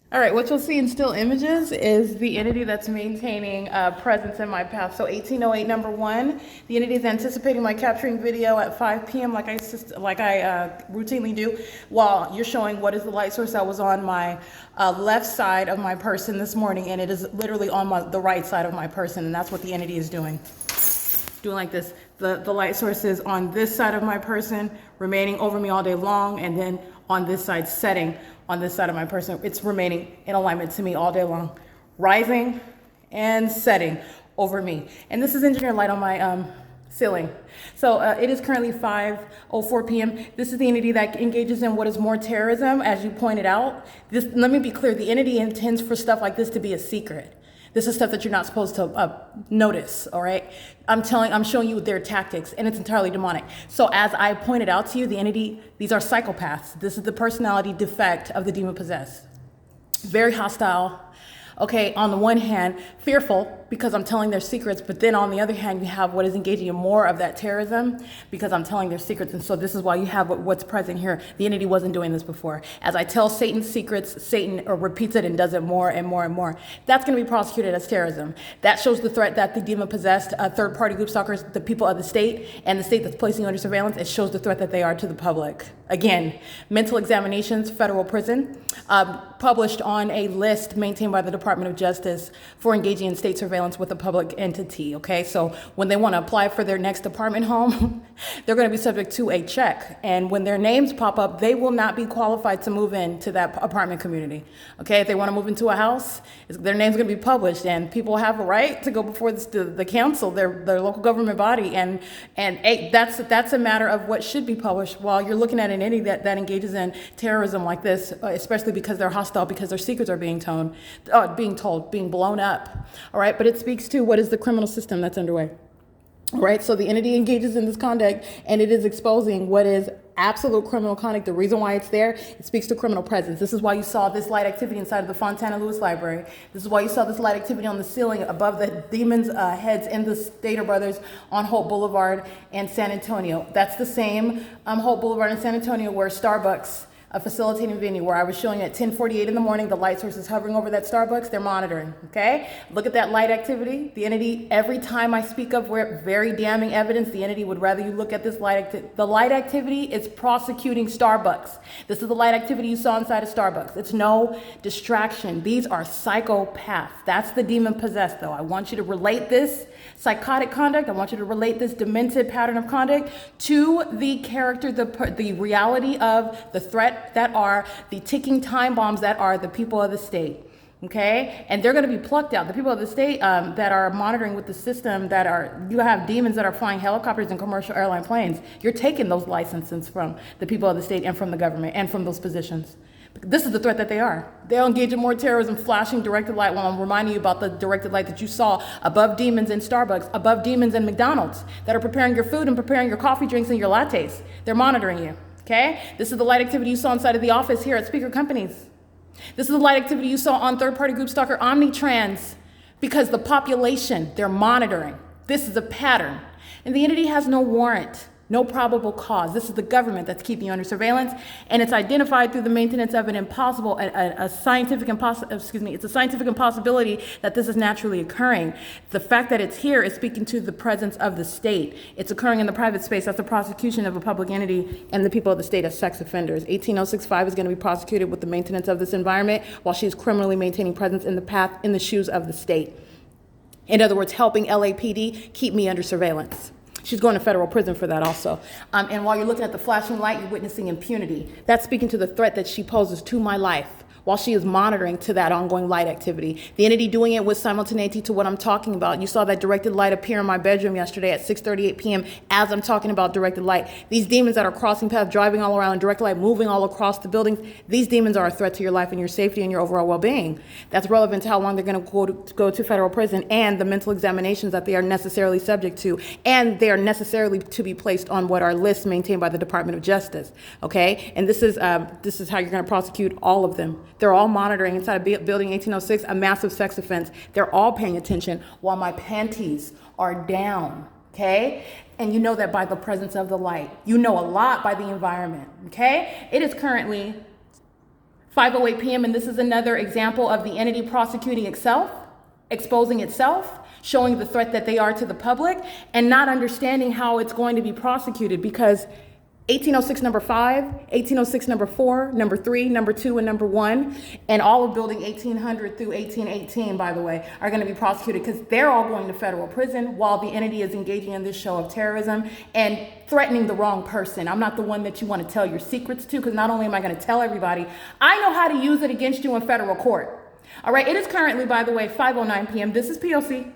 All right, what you'll see in still images is the entity that's maintaining presence in my path. So 1808 number 1, the entity is anticipating my capturing video at 5 p.m. like I routinely do, while you're showing what is the light source that was on my left side of my person this morning, and it is literally on the right side of my person, and that's what the entity is doing. Doing like this. The light source is on this side of my person, remaining over me all day long, and then on this side, setting on this side of my person. It's remaining in alignment to me all day long, rising and setting over me. And this is engineered light on my ceiling. So it is currently 5:04 p.m. This is the entity that engages in what is more terrorism, as you pointed out. Let me be clear, the entity intends for stuff like this to be a secret. This is stuff that you're not supposed to notice, all right? I'm showing you their tactics, and it's entirely demonic. So as I pointed out to you, the entity, these are psychopaths. This is the personality defect of the demon possessed. Very hostile. Okay, on the one hand, fearful because I'm telling their secrets, but then on the other hand, you have what is engaging in more of that terrorism because I'm telling their secrets. And so this is why you have what's present here. The entity wasn't doing this before. As I tell Satan's secrets, Satan repeats it and does it more and more and more. That's going to be prosecuted as terrorism. That shows the threat that the demon-possessed third-party group stalkers, the people of the state, and the state that's placing you under surveillance, it shows the threat that they are to the public. Again, mental examinations, federal prison, published on a list maintained by the Department of Justice for engaging in state surveillance with a public entity, okay? So when they want to apply for their next apartment home, they're going to be subject to a check. And when their names pop up, they will not be qualified to move into that apartment community, okay? If they want to move into a house, their name's going to be published, and people have a right to go before the council, their local government body, and that's a matter of what should be published while you're looking at an entity that engages in terrorism like this, especially because they're hostile, because their secrets are being told, being blown up, all right? But it speaks to what is the criminal system that's underway, all right? So the entity engages in this conduct, and it is exposing what is absolute criminal conduct. The reason why it's there, it speaks to criminal presence. This is why you saw this light activity inside of the Fontana Lewis Library. This is why you saw this light activity on the ceiling above the demons' heads in the Stater Brothers on Hope Boulevard and San Antonio. That's the same Hope Boulevard in San Antonio where Starbucks, a facilitating venue, where I was showing at 10:48 in the morning, the light source is hovering over that Starbucks, they're monitoring, okay? Look at that light activity. The entity, every time I speak of where very damning evidence, the entity would rather you look at this light activity. The light activity is prosecuting Starbucks. This is the light activity you saw inside of Starbucks. It's no distraction. These are psychopaths. That's the demon possessed, though. I want you to relate this psychotic conduct, I want you to relate this demented pattern of conduct to the character, the reality of the threat that are the ticking time bombs that are the people of the state, okay? And they're going to be plucked out. The people of the state that are monitoring with the system, you have demons that are flying helicopters and commercial airline planes. You're taking those licenses from the people of the state and from the government and from those positions. This is the threat that they are. They'll engage in more terrorism, flashing directed light, while I'm reminding you about the directed light that you saw above demons in Starbucks, above demons in McDonald's, that are preparing your food and preparing your coffee drinks and your lattes. They're monitoring you. Okay? This is the light activity you saw inside of the office here at Speaker Companies. This is the light activity you saw on third-party group stalker Omnitrans, because the population, they're monitoring. This is a pattern. And the entity has no warrant, no probable cause. This is the government that's keeping you under surveillance, and it's identified through the maintenance of it's a scientific impossibility that this is naturally occurring. The fact that it's here is speaking to the presence of the state. It's occurring in the private space. That's the prosecution of a public entity and the people of the state as sex offenders. 18065 is going to be prosecuted with the maintenance of this environment while she's criminally maintaining presence in the shoes of the state. In other words, helping LAPD keep me under surveillance. She's going to federal prison for that also. And while you're looking at the flashing light, you're witnessing impunity. That's speaking to the threat that she poses to my life while she is monitoring to that ongoing light activity. The entity doing it with simultaneity to what I'm talking about. You saw that directed light appear in my bedroom yesterday at 6:38 p.m. as I'm talking about directed light. These demons that are crossing paths, driving all around, directed light moving all across the buildings, these demons are a threat to your life and your safety and your overall well-being. That's relevant to how long they're going to go to federal prison and the mental examinations that they are necessarily subject to, and they are necessarily to be placed on what are lists maintained by the Department of Justice, okay? And this is how you're going to prosecute all of them. They're all monitoring inside of building 1806, a massive sex offense. They're all paying attention while my panties are down, okay? And you know that by the presence of the light. You know a lot by the environment, okay? It is currently 5:08 p.m., and this is another example of the entity prosecuting itself, exposing itself, showing the threat that they are to the public, and not understanding how it's going to be prosecuted, because 1806 number 5, 1806 number 4, number 3, number 2, and number 1, and all of building 1800 through 1818, by the way, are going to be prosecuted because they're all going to federal prison while the entity is engaging in this show of terrorism and threatening the wrong person. I'm not the one that you want to tell your secrets to, because not only am I going to tell everybody, I know how to use it against you in federal court. All right, it is currently, by the way, 5:09 p.m. This is P.O.C.